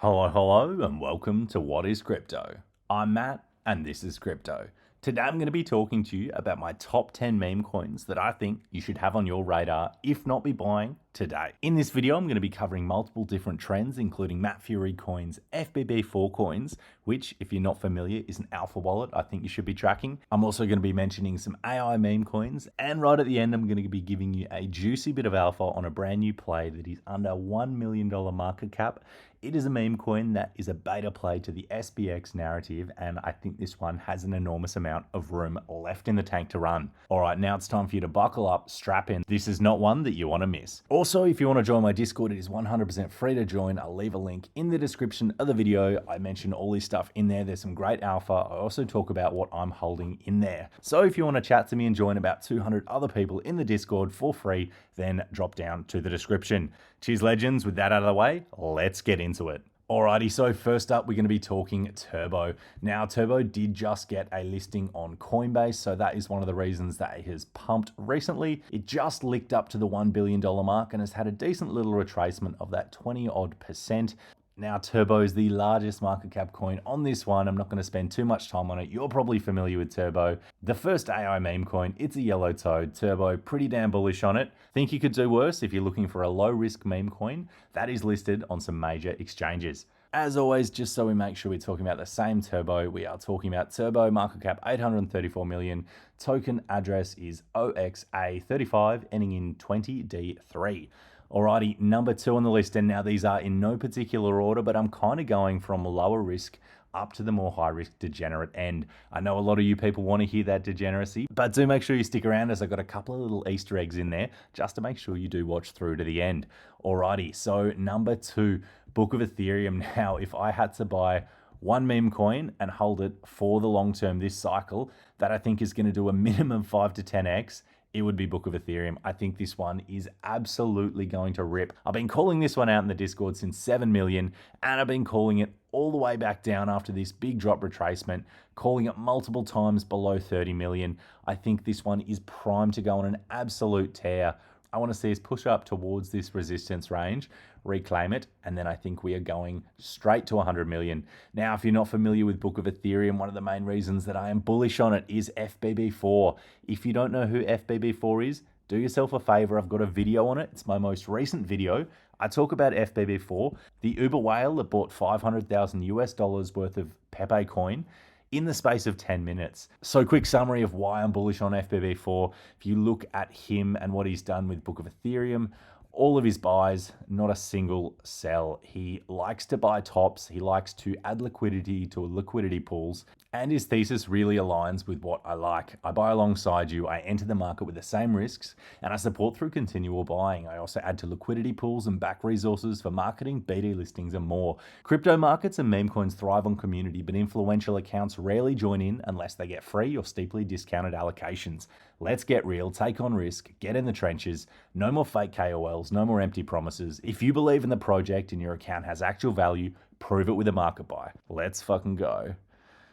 Hello, and welcome to What is Crypto? I'm Matt, and this is Crypto. Today I'm going to be talking to you about my top 10 meme coins that I think you should have on your radar, if not be buying today. In this video, I'm going to be covering multiple different trends, including Matt Fury coins, FBB4 coins, which, if you're not familiar, is an alpha wallet I think you should be tracking. I'm also going to be mentioning some AI meme coins, and right at the end, I'm going to be giving you a juicy bit of alpha on a brand new play that is under $1 million market cap. It is a meme coin that is a beta play to the SBX narrative, and I think this one has an enormous amount of room left in the tank to run. All right, now it's time for you to buckle up, strap in. This is not one that you want to miss. Also, if you want to join my Discord, it is 100% free to join. I'll leave a link in the description of the video. I mention all this stuff in there. There's some great alpha. I also talk about what I'm holding in there. So if you want to chat to me and join about 200 other people in the Discord for free, then drop down to the description. Cheers, legends. With that out of the way, let's get into it. Alrighty, so first up, we're going to be talking Turbo. Now, Turbo did just get a listing on Coinbase, so that is one of the reasons that it has pumped recently. It just licked up to the $1 billion mark and has had a decent little retracement of that 20-odd%. Now, Turbo is the largest market cap coin on this one. I'm not going to spend too much time on it. You're probably familiar with Turbo. The first AI meme coin, it's a yellow toad. Turbo, pretty damn bullish on it. Think you could do worse if you're looking for a low-risk meme coin that is listed on some major exchanges. As always, just so we make sure we're talking about the same Turbo, we are talking about Turbo, market cap 834 million. Token address is OXA35, ending in 20D3. Alrighty, number 2 on the list, and now these are in no particular order, but I'm kind of going from lower risk up to the more high risk degenerate end. I know a lot of you people want to hear that degeneracy, but do make sure you stick around as I've got a couple of little Easter eggs in there just to make sure you do watch through to the end. Alrighty, so number 2, Book of Ethereum. Now, if I had to buy one meme coin and hold it for the long term this cycle, that I think is going to do a minimum 5 to 10x, it would be Book of Ethereum. I think this one is absolutely going to rip. I've been calling this one out in the Discord since 7 million, and I've been calling it all the way back down after this big drop retracement, calling it multiple times below 30 million. I think this one is primed to go on an absolute tear. I want to see us push up towards this resistance range, reclaim it, and then I think we are going straight to 100 million. Now, if you're not familiar with Book of Ethereum, one of the main reasons that I am bullish on it is FBB4. If you don't know who FBB4 is, do yourself a favor. I've got a video on it. It's my most recent video. I talk about FBB4, the Uber whale that bought 500,000 US dollars worth of Pepe coin in the space of 10 minutes. So quick summary of why I'm bullish on FBB4. If you look at him and what he's done with Book of Ethereum, all of his buys, not a single sell. He likes to buy tops. He likes to add liquidity to liquidity pools. And his thesis really aligns with what I like. I buy alongside you. I enter the market with the same risks, and I support through continual buying. I also add to liquidity pools and back resources for marketing, BD listings, and more. Crypto markets and meme coins thrive on community, but influential accounts rarely join in unless they get free or steeply discounted allocations. Let's get real, take on risk, get in the trenches. No more fake KOLs, no more empty promises. If you believe in the project and your account has actual value, prove it with a market buy. Let's fucking go.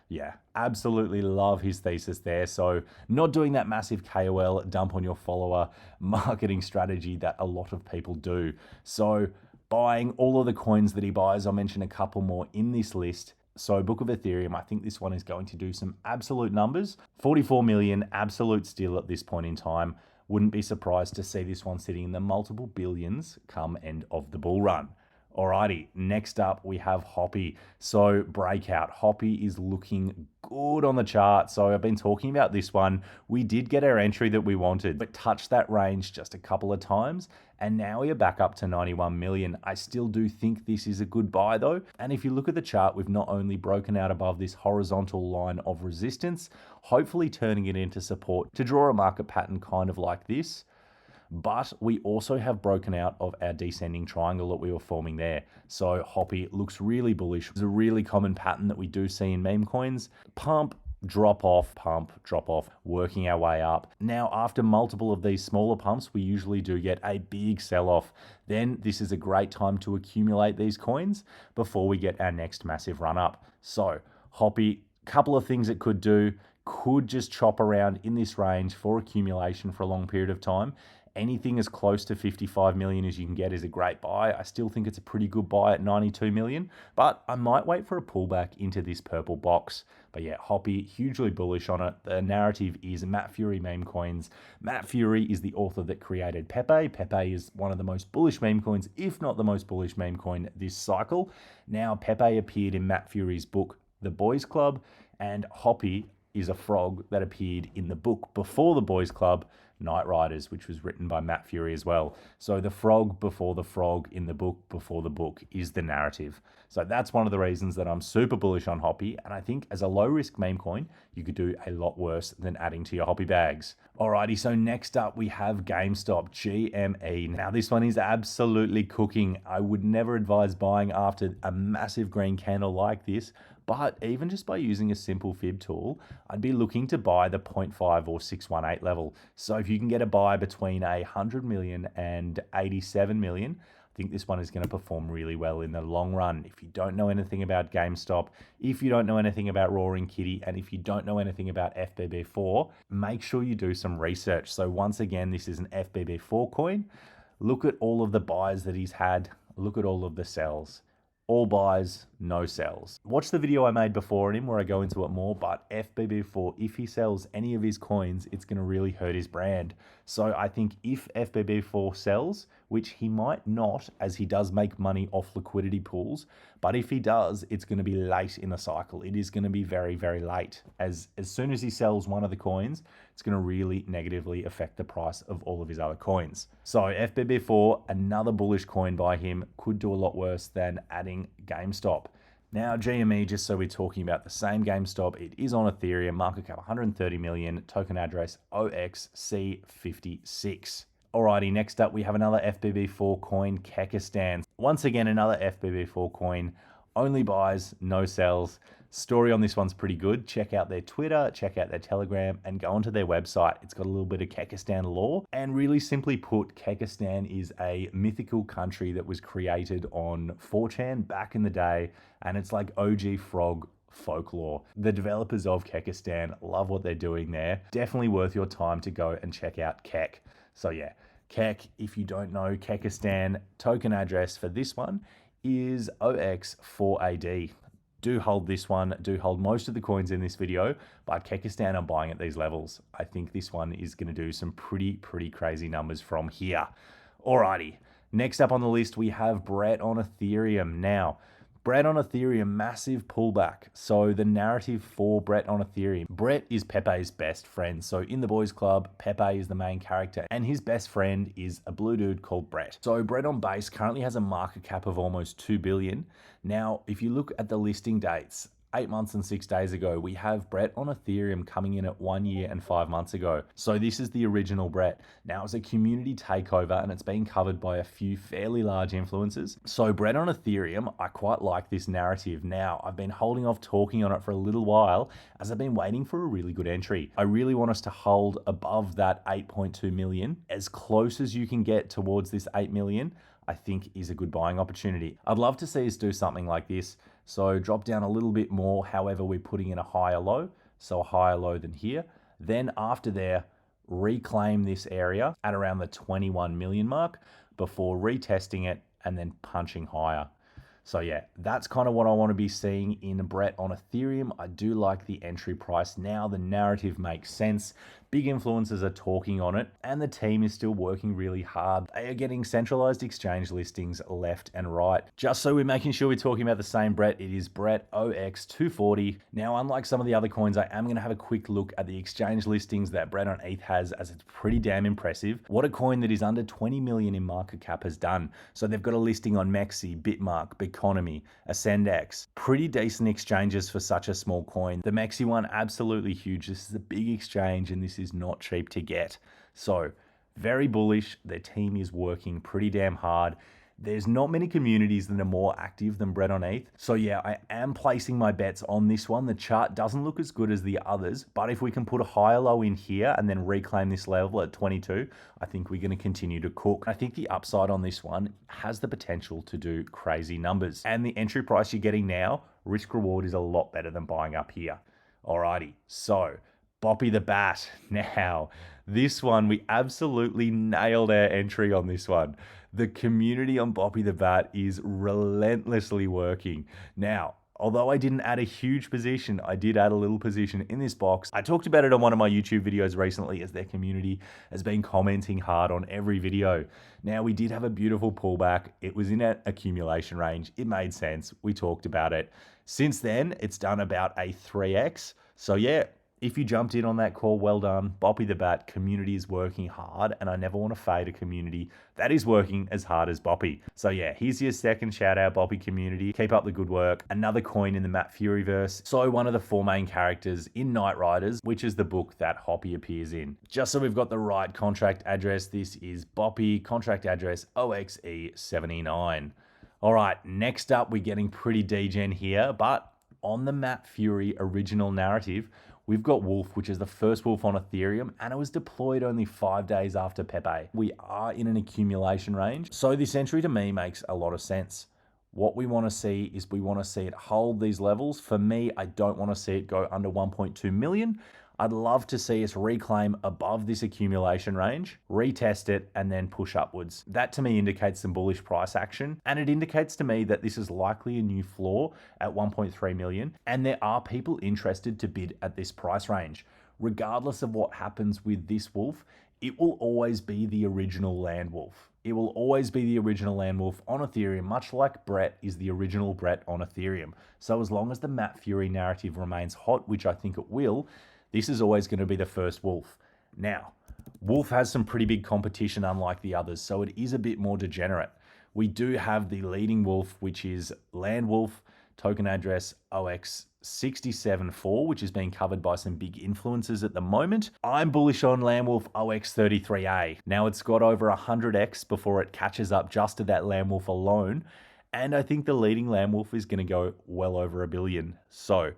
Yeah, absolutely love his thesis there. So not doing that massive KOL dump on your follower marketing strategy that a lot of people do. So buying all of the coins that he buys, I'll mention a couple more in this list. So Book of Ethereum, I think this one is going to do some absolute numbers. 44 million, absolute steal at this point in time. Wouldn't be surprised to see this one sitting in the multiple billions come end of the bull run. Alrighty, next up we have Hoppy. So breakout, Hoppy is looking good on the chart. So I've been talking about this one. We did get our entry that we wanted, but touched that range just a couple of times. And now we are back up to 91 million. I still do think this is a good buy though. And if you look at the chart, we've not only broken out above this horizontal line of resistance, hopefully turning it into support to draw a market pattern kind of like this. But we also have broken out of our descending triangle that we were forming there. So Hoppy looks really bullish. It's a really common pattern that we do see in meme coins. Pump, drop off, pump, drop off, working our way up. Now, after multiple of these smaller pumps, we usually do get a big sell-off. Then this is a great time to accumulate these coins before we get our next massive run up. So Hoppy, couple of things it could do. Could just chop around in this range for accumulation for a long period of time. Anything as close to 55 million as you can get is a great buy. I still think it's a pretty good buy at 92 million, but I might wait for a pullback into this purple box. But yeah, Hoppy, hugely bullish on it. The narrative is Matt Fury meme coins. Matt Fury is the author that created Pepe. Pepe is one of the most bullish meme coins, if not the most bullish meme coin this cycle. Now, Pepe appeared in Matt Fury's book, The Boys Club, and Hoppy is a frog that appeared in the book before the Boys Club, Night Riders, which was written by Matt Fury as well. So the frog before the frog in the book before the book is the narrative. So that's one of the reasons that I'm super bullish on Hoppy. And I think as a low risk meme coin, you could do a lot worse than adding to your Hoppy bags. Alrighty, so next up we have GameStop, GME. Now this one is absolutely cooking. I would never advise buying after a massive green candle like this, but even just by using a simple fib tool, I'd be looking to buy the 0.5 or 618 level. So if you can get a buy between 100 million and 87 million, I think this one is going to perform really well in the long run. If you don't know anything about GameStop, if you don't know anything about Roaring Kitty, and if you don't know anything about FBB4, make sure you do some research. So once again, this is an FBB4 coin. Look at all of the buys that he's had. Look at all of the sells. All buys, no sells. Watch the video I made before him where I go into it more, but FBB4, if he sells any of his coins, it's going to really hurt his brand. So I think if FBB4 sells, which he might not, as he does make money off liquidity pools, but if he does, it's going to be late in the cycle. It is going to be very, very late. As soon as he sells one of the coins, it's going to really negatively affect the price of all of his other coins. So FBB4, another bullish coin by him, could do a lot worse than adding GameStop. Now, GME, just so we're talking about the same GameStop, it is on Ethereum, market cap 130 million, token address OXC56. Alrighty, next up we have another FBB4 coin, Kekistan. Once again, another FBB4 coin, only buys, no sells. Story on this one's pretty good. Check out their Twitter, check out their Telegram, and go onto their website. It's got a little bit of Kekistan lore. And really simply put, Kekistan is a mythical country that was created on 4chan back in the day, and it's like OG frog folklore. The developers of Kekistan love what they're doing there. Definitely worth your time to go and check out Kek. So yeah, Kek, if you don't know, Kekistan token address for this one is OX4AD. Do hold this one, do hold most of the coins in this video, but Kekistan I'm buying at these levels. I think this one is going to do some pretty crazy numbers from here. Alrighty, next up on the list we have Brett on Ethereum. Now, Brett on Ethereum, massive pullback. So the narrative for Brett on Ethereum, Brett is Pepe's best friend. So in the Boys Club, Pepe is the main character and his best friend is a blue dude called Brett. So Brett on base currently has a market cap of almost 2 billion. Now, if you look at the listing dates, 8 months and 6 days ago, we have Brett on Ethereum coming in at 1 year and 5 months ago. So this is the original Brett. Now it's a community takeover and it's being covered by a few fairly large influencers. So Brett on Ethereum, I quite like this narrative. Now I've been holding off talking on it for a little while as I've been waiting for a really good entry. I really want us to hold above that 8.2 million. As close as you can get towards this 8 million, I think is a good buying opportunity. I'd love to see us do something like this. So drop down a little bit more, however, we're putting in a higher low, so a higher low than here. Then after there, reclaim this area at around the 21 million mark before retesting it and then punching higher. So yeah, that's kind of what I want to be seeing in Brett on Ethereum. I do like the entry price now. The narrative makes sense. Big influencers are talking on it and the team is still working really hard. They are getting centralized exchange listings left and right. Just so we're making sure we're talking about the same Brett, it is Brett OX240. Now, unlike some of the other coins, I am going to have a quick look at the exchange listings that Brett on ETH has, as it's pretty damn impressive. What a coin that is under 20 million in market cap has done. So they've got a listing on Mexi, Bitmark, Biconomy, AscendX. Pretty decent exchanges for such a small coin. The Mexi one, absolutely huge. This is a big exchange and this is not cheap to get. So very bullish. Their team is working pretty damn hard. There's not many communities that are more active than Brett on ETH. So yeah, I am placing my bets on this one. The chart doesn't look as good as the others, but if we can put a higher low in here and then reclaim this level at 22, I think we're going to continue to cook. I think the upside on this one has the potential to do crazy numbers. And the entry price you're getting now, risk reward is a lot better than buying up here. Alrighty, so Boppy the Bat. Now, this one, we absolutely nailed our entry on this one. The community on Boppy the Bat is relentlessly working. Now, although I didn't add a huge position, I did add a little position in this box. I talked about it on one of my YouTube videos recently, as their community has been commenting hard on every video. Now, we did have a beautiful pullback. It was in an accumulation range. It made sense. We talked about it. Since then, it's done about a 3x. So yeah, if you jumped in on that call, well done. Boppy the Bat community is working hard, and I never want to fade a community that is working as hard as Boppy. So yeah, here's your second shout out, Boppy community. Keep up the good work. Another coin in the Matt Furyverse. So one of the 4 main characters in Knight Riders, which is the book that Hoppy appears in. Just so we've got the right contract address, this is Boppy, contract address OXE79. All right, next up, we're getting pretty degen here, but on the Matt Fury original narrative, we've got Wolf, which is the first Wolf on Ethereum, and it was deployed only 5 days after Pepe. We are in an accumulation range, so this entry to me makes a lot of sense. What we want to see is we want to see it hold these levels. For me, I don't want to see it go under 1.2 million. I'd love to see us reclaim above this accumulation range, retest it, and then push upwards. That to me indicates some bullish price action, and it indicates to me that this is likely a new floor at 1.3 million, and there are people interested to bid at this price range. Regardless of what happens with this wolf, it will always be the original land wolf. It will always be the original land wolf on Ethereum, much like Brett is the original Brett on Ethereum. So as long as the Matt Fury narrative remains hot, which I think it will, this is always going to be the first wolf. Now, Wolf has some pretty big competition unlike the others, so it is a bit more degenerate. We do have the leading wolf, which is Land Wolf, token address OX674, which is being covered by some big influencers at the moment. I'm bullish on Land Wolf OX33A. Now, it's got over 100x before it catches up just to that Land Wolf alone, and I think the leading Land Wolf is going to go well over 1 billion. So,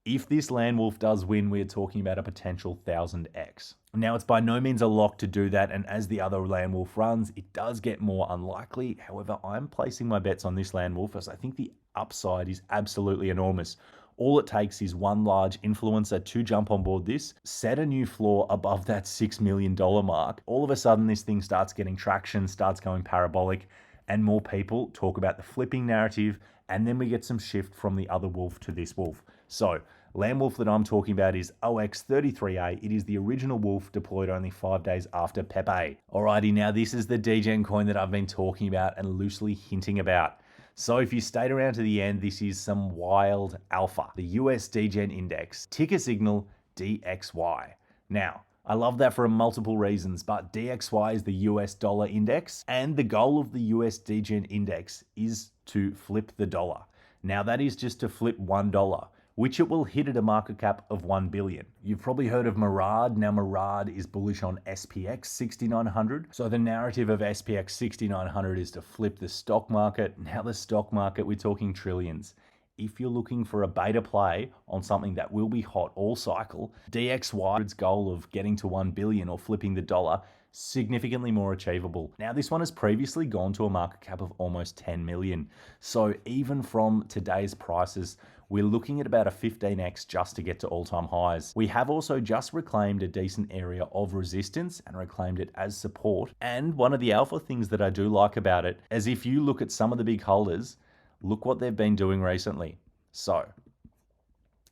if this Land Wolf does win, we're talking about a potential 1000x. Now, it's by no means a lock to do that, and as the other Land Wolf runs, it does get more unlikely. However, I'm placing my bets on this Land Wolf as I think the upside is absolutely enormous. All it takes is one large influencer to jump on board this, set a new floor above that $6 million mark. All of a sudden, this thing starts getting traction, starts going parabolic, and more people talk about the flipping narrative, and then we get some shift from the other wolf to this wolf. So, Land Wolf that I'm talking about is OX33A. It is the original wolf deployed only 5 days after Pepe. Alrighty, now this is the degen coin that I've been talking about and loosely hinting about. So if you stayed around to the end, this is some wild alpha. The US degen index, ticker signal DXY. Now, I love that for multiple reasons, but DXY is the US dollar index, and the goal of the US degen index is to flip the dollar. Now that is just to flip $1, which it will hit at a market cap of 1 billion. You've probably heard of Murad. Now Murad is bullish on SPX 6900. So the narrative of SPX 6900 is to flip the stock market. Now the stock market, we're talking trillions. If you're looking for a beta play on something that will be hot all cycle, DXY's goal of getting to 1 billion or flipping the dollar, significantly more achievable. Now this one has previously gone to a market cap of almost 10 million. So even from today's prices, we're looking at about a 15x just to get to all-time highs. We have also just reclaimed a decent area of resistance and reclaimed it as support. And one of the alpha things that I do like about it is if you look at some of the big holders, look what they've been doing recently. So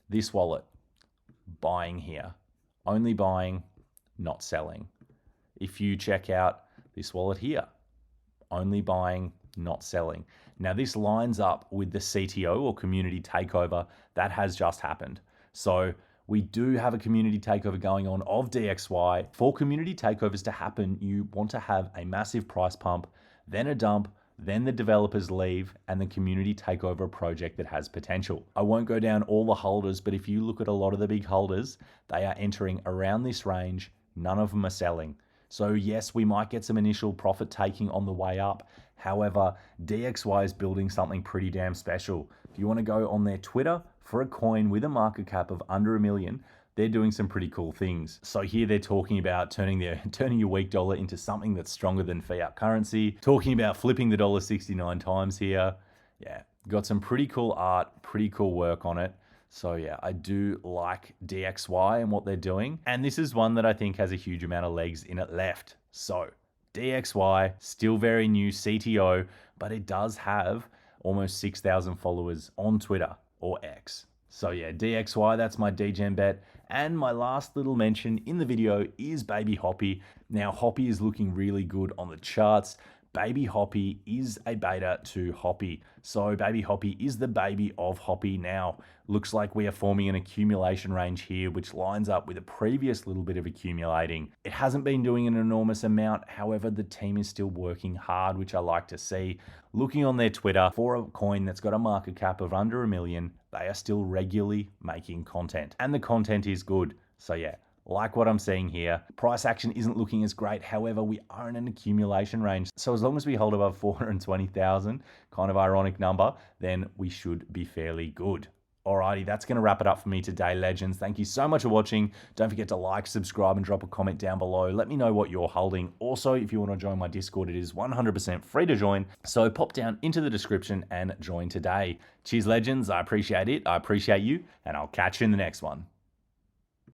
this wallet, buying here, only buying, not selling. If you check out this wallet here, only buying, not selling. Now this lines up with the CTO or community takeover that has just happened. So we do have a community takeover going on of DXY. For community takeovers to happen, you want to have a massive price pump, then a dump, then the developers leave, and the community take over a project that has potential. I won't go down all the holders, but if you look at a lot of the big holders, they are entering around this range. None of them are selling. So yes, we might get some initial profit taking on the way up. However, DXY is building something pretty damn special. If you want to go on their Twitter for a coin with a market cap of under 1 million, they're doing some pretty cool things. So here they're talking about turning your weak dollar into something that's stronger than fiat currency, talking about flipping the dollar 69 times here. Yeah, got some pretty cool art, pretty cool work on it. So yeah, I do like DXY and what they're doing. And this is one that I think has a huge amount of legs in it left. So DXY, still very new CTO, but it does have almost 6,000 followers on Twitter or X. So yeah, DXY, that's my degen bet. And my last little mention in the video is Baby Hoppy. Now, Hoppy is looking really good on the charts. Baby Hoppy is a beta to Hoppy. So Baby Hoppy is the baby of Hoppy now. Looks like we are forming an accumulation range here, which lines up with a previous little bit of accumulating. It hasn't been doing an enormous amount. However, the team is still working hard, which I like to see. Looking on their Twitter, for a coin that's got a market cap of under $1 million, they are still regularly making content. And the content is good. So yeah, like what I'm seeing here. Price action isn't looking as great. However, we are in an accumulation range. So as long as we hold above 420,000, kind of ironic number, then we should be fairly good. Alrighty, that's going to wrap it up for me today, legends. Thank you so much for watching. Don't forget to like, subscribe, and drop a comment down below. Let me know what you're holding. Also, if you want to join my Discord, it is 100% free to join. So pop down into the description and join today. Cheers, legends. I appreciate it. I appreciate you, and I'll catch you in the next one.